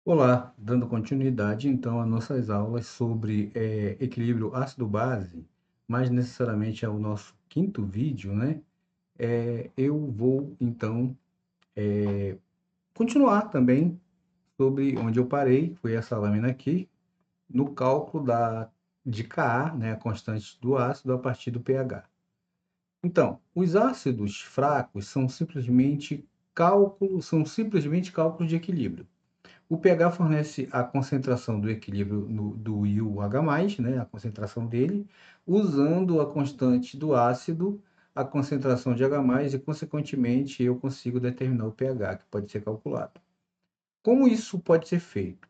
Olá, dando continuidade então às nossas aulas sobre equilíbrio ácido-base, mais necessariamente ao nosso quinto vídeo, né? Eu vou então continuar também sobre onde eu parei, foi essa lâmina aqui, no cálculo de Ka, né, a constante do ácido a partir do pH. Então, os ácidos fracos são simplesmente cálculos de equilíbrio. O pH fornece a concentração do equilíbrio do íon H+, né, a concentração dele, usando a constante do ácido, a concentração de H+, e, consequentemente, eu consigo determinar o pH, que pode ser calculado. Como isso pode ser feito?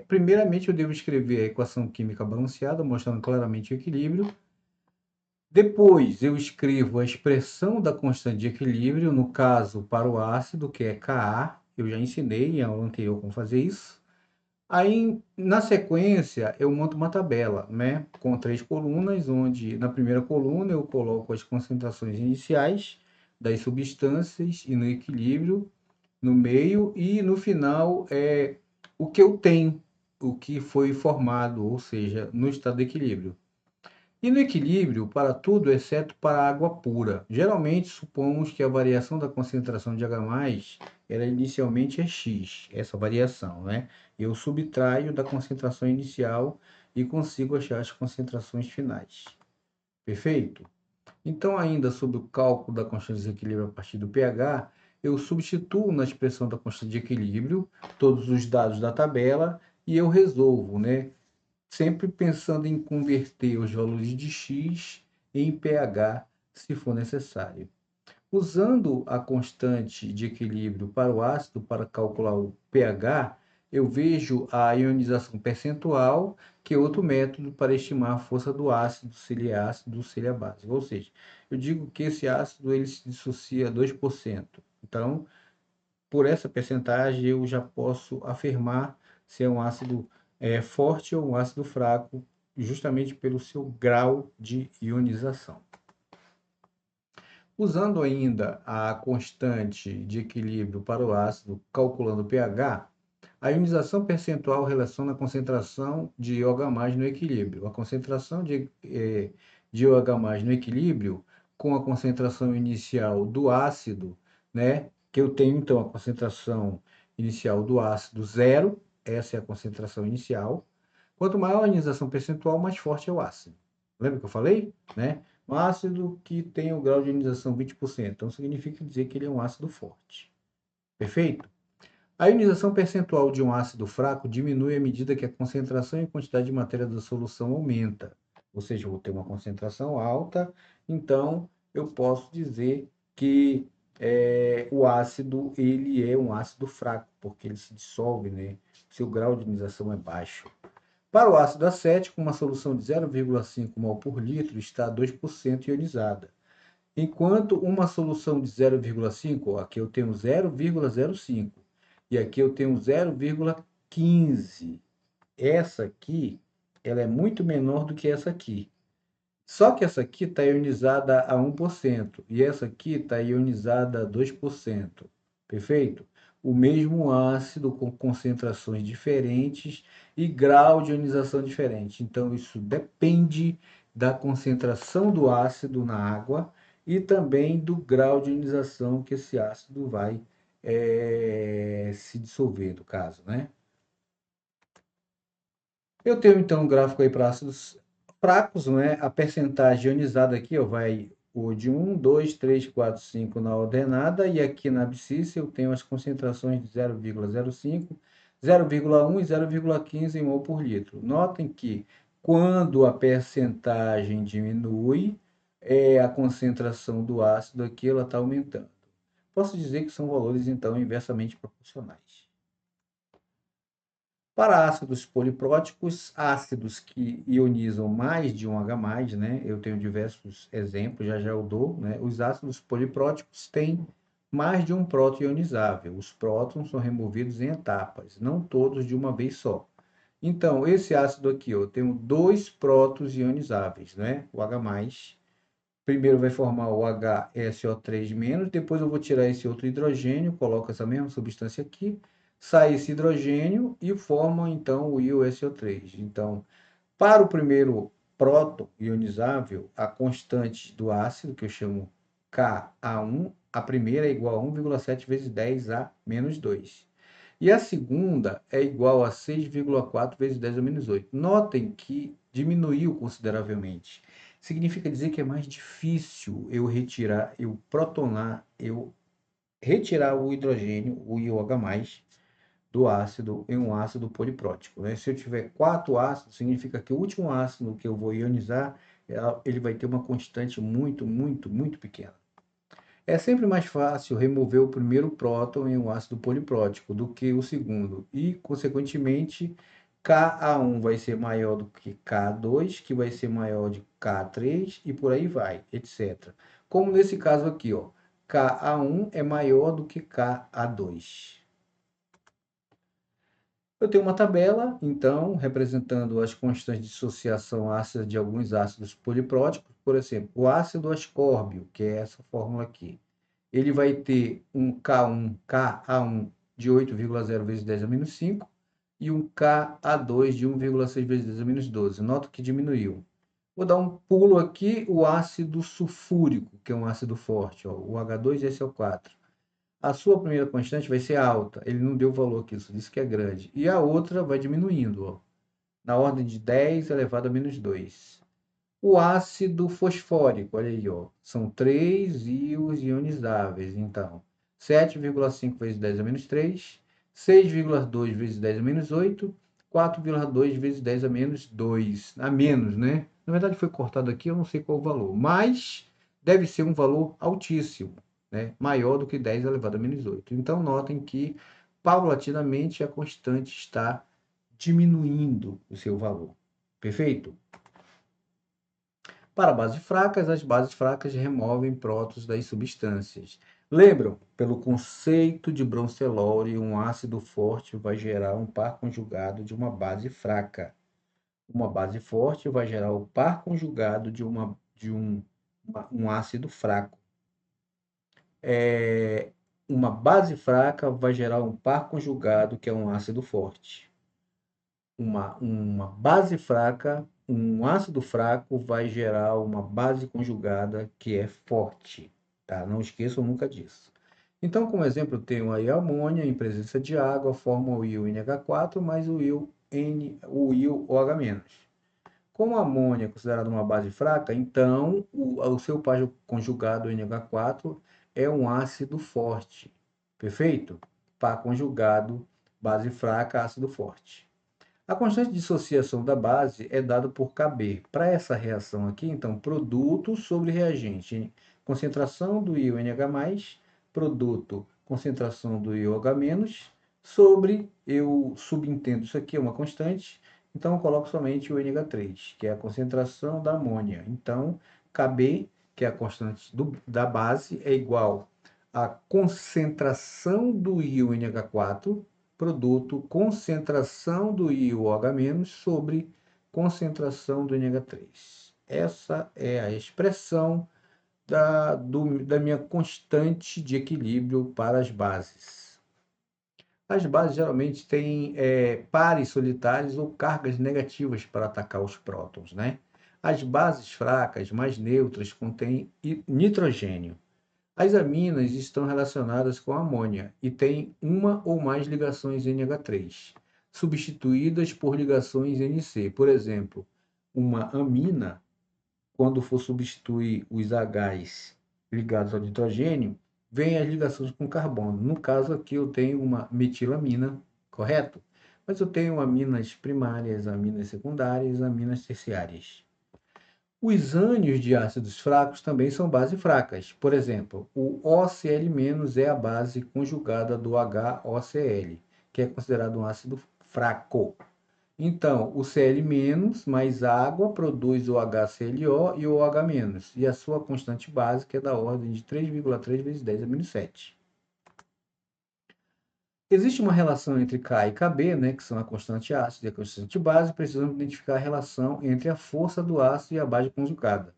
Primeiramente, eu devo escrever a equação química balanceada, mostrando claramente o equilíbrio. Depois, eu escrevo a expressão da constante de equilíbrio, no caso, para o ácido, que é Ka. Eu já ensinei em aula anterior como fazer isso. Aí, na sequência, eu monto uma tabela, né, com 3 colunas, onde na primeira coluna eu coloco as concentrações iniciais das substâncias e no equilíbrio, no meio, e no final o que eu tenho, o que foi formado, ou seja, no estado de equilíbrio. E no equilíbrio, para tudo exceto para a água pura. Geralmente, supomos que a variação da concentração de H+, ela inicialmente é X, essa variação, né? Eu subtraio da concentração inicial e consigo achar as concentrações finais. Perfeito? Então, ainda sobre o cálculo da constante de equilíbrio a partir do pH, eu substituo na expressão da constante de equilíbrio todos os dados da tabela e eu resolvo, né? Sempre pensando em converter os valores de x em pH, se for necessário. Usando a constante de equilíbrio para o ácido para calcular o pH, eu vejo a ionização percentual, que é outro método para estimar a força do ácido, se ele é ácido ou se ele é básico. Ou seja, eu digo que esse ácido ele se dissocia a 2%. Então, por essa percentagem, eu já posso afirmar se é um ácido forte ou um ácido fraco, justamente pelo seu grau de ionização. Usando ainda a constante de equilíbrio para o ácido, calculando o pH, a ionização percentual relaciona a concentração de OH+ no equilíbrio. A concentração de OH+ no equilíbrio com a concentração inicial do ácido, né? Que eu tenho, então, a concentração inicial do ácido zero, essa é a concentração inicial. Quanto maior a ionização percentual, mais forte é o ácido. Lembra que eu falei? Né? Um ácido que tem o grau de ionização 20%. Então, significa dizer que ele é um ácido forte. Perfeito? A ionização percentual de um ácido fraco diminui à medida que a concentração e quantidade de matéria da solução aumenta. Ou seja, eu vou ter uma concentração alta, então eu posso dizer que o ácido ele é um ácido fraco, porque ele se dissolve, né? Seu grau de ionização é baixo. Para o ácido acético, uma solução de 0,5 mol por litro está a 2% ionizada. Enquanto uma solução de 0,5, aqui eu tenho 0,05 e aqui eu tenho 0,15. Essa aqui, ela é muito menor do que essa aqui. Só que essa aqui está ionizada a 1% e essa aqui está ionizada a 2%. Perfeito? O mesmo ácido com concentrações diferentes e grau de ionização diferente. Então, isso depende da concentração do ácido na água e também do grau de ionização que esse ácido vai se dissolver, no caso, né? Eu tenho então um gráfico aí para ácidos fracos, né? A percentagem ionizada aqui, ó, vai o de 1, 2, 3, 4, 5 na ordenada, e aqui na abscissa eu tenho as concentrações de 0,05, 0,1 e 0,15 mol por litro. Notem que quando a percentagem diminui, a concentração do ácido aqui ela está aumentando. Posso dizer que são valores então inversamente proporcionais. Para ácidos polipróticos, ácidos que ionizam mais de um H+, né? Eu tenho diversos exemplos, já eu dou, né? Os ácidos polipróticos têm mais de um próton ionizável. Os prótons são removidos em etapas, não todos de uma vez só. Então, esse ácido aqui, eu tenho 2 prótons ionizáveis, né? O H+. Primeiro vai formar o HSO3-, depois eu vou tirar esse outro hidrogênio, coloco essa mesma substância aqui, sai esse hidrogênio e forma, então, o íon SO3. Então, para o primeiro próton ionizável, a constante do ácido, que eu chamo Ka1, a primeira é igual a 1,7 vezes 10 a menos 2. E a segunda é igual a 6,4 vezes 10 a menos 8. Notem que diminuiu consideravelmente. Significa dizer que é mais difícil eu retirar, eu protonar, eu retirar o hidrogênio, o íon H+, do ácido em um ácido poliprótico, né? Se eu tiver 4 ácidos, significa que o último ácido que eu vou ionizar, ele vai ter uma constante muito, muito, muito pequena. É sempre mais fácil remover o primeiro próton em um ácido poliprótico do que o segundo, e, consequentemente, Ka1 vai ser maior do que Ka2, que vai ser maior de Ka3, e por aí vai, etc. Como nesse caso aqui, ó, Ka1 é maior do que Ka2. Eu tenho uma tabela, então, representando as constantes de dissociação ácida de alguns ácidos polipróticos. Por exemplo, o ácido ascórbio, que é essa fórmula aqui, ele vai ter um Ka1 de 8,0 vezes 10 a menos 5 e um Ka2 de 1,6 vezes 10 a menos 12. Nota que diminuiu. Vou dar um pulo aqui, o ácido sulfúrico, que é um ácido forte, ó, o H2SO4. A sua primeira constante vai ser alta. Ele não deu valor aqui, só disse que é grande. E a outra vai diminuindo, ó, na ordem de 10 elevado a menos 2. O ácido fosfórico, olha aí, ó, são 3 íons ionizáveis. Então, 7,5 vezes 10 a menos 3, 6,2 vezes 10 a menos 8, 4,2 vezes 10 a menos 2. A menos, né? Na verdade, foi cortado aqui, eu não sei qual o valor, mas deve ser um valor altíssimo, né? Maior do que 10 elevado a menos 8. Então, notem que, paulatinamente, a constante está diminuindo o seu valor. Perfeito? Para bases fracas, as bases fracas removem prótons das substâncias. Lembram? Pelo conceito de Bronsted-Lowry, um ácido forte vai gerar um par conjugado de uma base fraca. Uma base forte vai gerar o par conjugado de um ácido fraco. Uma base fraca vai gerar um par conjugado que é um ácido forte. Uma base fraca, um ácido fraco vai gerar uma base conjugada que é forte, tá? Não esqueçam nunca disso. Então, como exemplo, eu tenho aí a amônia em presença de água, forma o íon NH4 mais o íon OH-. Como a amônia é considerada uma base fraca, então o seu par conjugado NH4 é um ácido forte. Perfeito? Par conjugado, base fraca, ácido forte. A constante de dissociação da base é dada por Kb. Para essa reação aqui, então, produto sobre reagente. Concentração do íon NH+, produto, concentração do íon OH-, sobre, eu subentendo isso aqui, é uma constante, então eu coloco somente o NH3, que é a concentração da amônia. Então, Kb, que é a constante da base, é igual à concentração do íon NH4, produto concentração do íon OH- sobre concentração do NH3. Essa é a expressão da minha constante de equilíbrio para as bases. As bases geralmente têm pares solitários ou cargas negativas para atacar os prótons, né? As bases fracas, mais neutras, contêm nitrogênio. As aminas estão relacionadas com a amônia e têm uma ou mais ligações NH3, substituídas por ligações NC. Por exemplo, uma amina, quando for substituir os Hs ligados ao nitrogênio, vem as ligações com carbono. No caso aqui eu tenho uma metilamina, correto? Mas eu tenho aminas primárias, aminas secundárias, aminas terciárias. Os ânions de ácidos fracos também são bases fracas. Por exemplo, o OCl- é a base conjugada do HOCl, que é considerado um ácido fraco. Então, o Cl- mais água produz o HClO e o OH-, e a sua constante básica é da ordem de 3,3 vezes 10 a menos 7. Existe uma relação entre K e Kb, né, que são a constante ácido e a constante base. Precisamos identificar a relação entre a força do ácido e a base conjugada.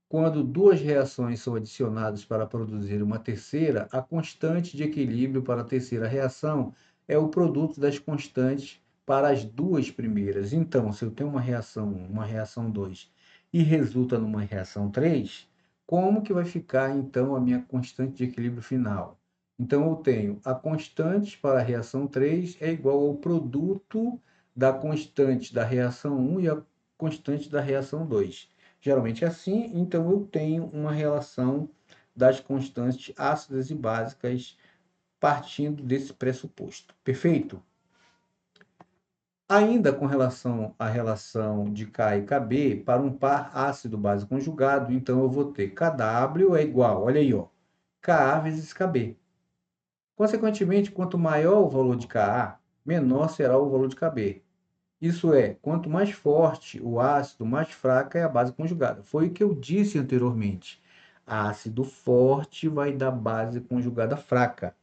Quando duas reações são adicionadas para produzir uma terceira, a constante de equilíbrio para a terceira reação é o produto das constantes para as duas primeiras. Então, se eu tenho uma reação 1, uma reação 2 e resulta numa reação 3, como que vai ficar então a minha constante de equilíbrio final? Então, eu tenho a constante para a reação 3 é igual ao produto da constante da reação 1 e a constante da reação 2. Geralmente é assim, então eu tenho uma relação das constantes ácidas e básicas partindo desse pressuposto. Perfeito? Ainda com relação à relação de K e Kb, para um par ácido-base conjugado, então eu vou ter KW é igual, olha aí, ó, Ka vezes Kb. Consequentemente, quanto maior o valor de Ka, menor será o valor de Kb. Isso é, quanto mais forte o ácido, mais fraca é a base conjugada. Foi o que eu disse anteriormente. Ácido forte vai dar base conjugada fraca.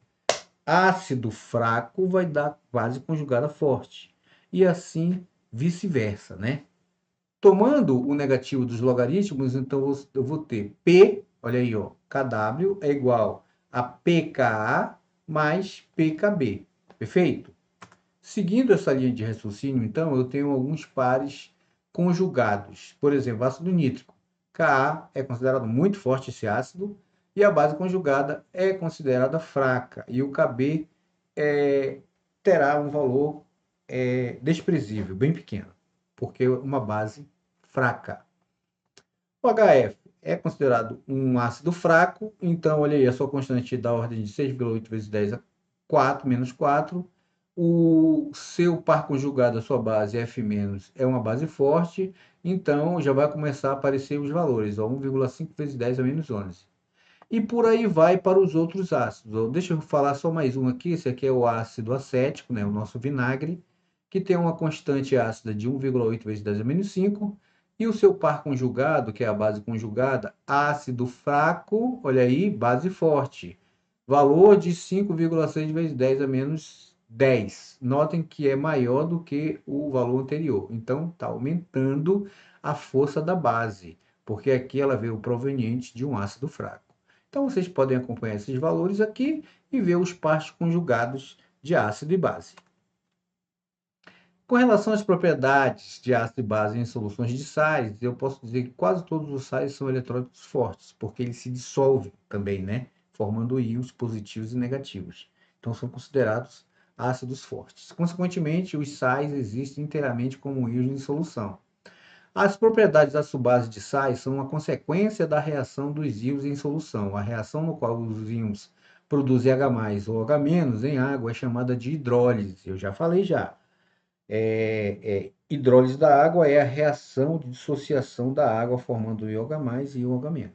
Ácido fraco vai dar base conjugada forte. E assim vice-versa, né? Tomando o negativo dos logaritmos, então eu vou ter P, olha aí, ó, KW é igual a pKa mais pKb. Perfeito? Seguindo essa linha de raciocínio, então, eu tenho alguns pares conjugados. Por exemplo, ácido nítrico. Ka é considerado muito forte esse ácido e a base conjugada é considerada fraca. E o Kb terá um valor desprezível, bem pequeno, porque é uma base fraca. O HF é considerado um ácido fraco, então, olha aí, a sua constante da ordem de 6,8 vezes 10 a 4, menos 4. O seu par conjugado, a sua base F-, é uma base forte, então já vai começar a aparecer os valores, ó, 1,5 vezes 10 a menos 11. E por aí vai para os outros ácidos. Ó. Deixa eu falar só mais um aqui, esse aqui é o ácido acético, né, o nosso vinagre, que tem uma constante ácida de 1,8 vezes 10 a menos 5, e o seu par conjugado, que é a base conjugada, ácido fraco, olha aí, base forte. Valor de 5,6 vezes 10 a menos 10. Notem que é maior do que o valor anterior. Então, está aumentando a força da base, porque aqui ela veio proveniente de um ácido fraco. Então, vocês podem acompanhar esses valores aqui e ver os pares conjugados de ácido e base. Com relação às propriedades de ácido e base em soluções de sais, eu posso dizer que quase todos os sais são eletrólitos fortes, porque eles se dissolvem também, né? Formando íons positivos e negativos. Então, são considerados ácidos fortes. Consequentemente, os sais existem inteiramente como íons em solução. As propriedades da subbase de sais são uma consequência da reação dos íons em solução. A reação no qual os íons produzem H+ ou H- em água é chamada de hidrólise. Eu já falei já. Hidrólise da água é a reação de dissociação da água formando IOH+ e IOH-.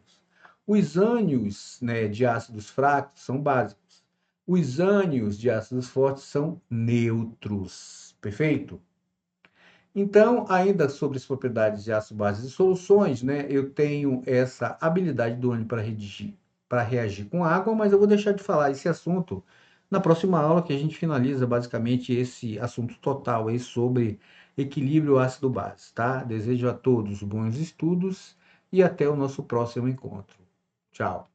Os ânions, né, de ácidos fracos são básicos. Os ânions de ácidos fortes são neutros. Perfeito? Então, ainda sobre as propriedades de ácido, bases e soluções, né, eu tenho essa habilidade do ânion para reagir com água, mas eu vou deixar de falar esse assunto na próxima aula, que a gente finaliza basicamente esse assunto total aí sobre equilíbrio ácido-base, tá? Desejo a todos bons estudos e até o nosso próximo encontro. Tchau.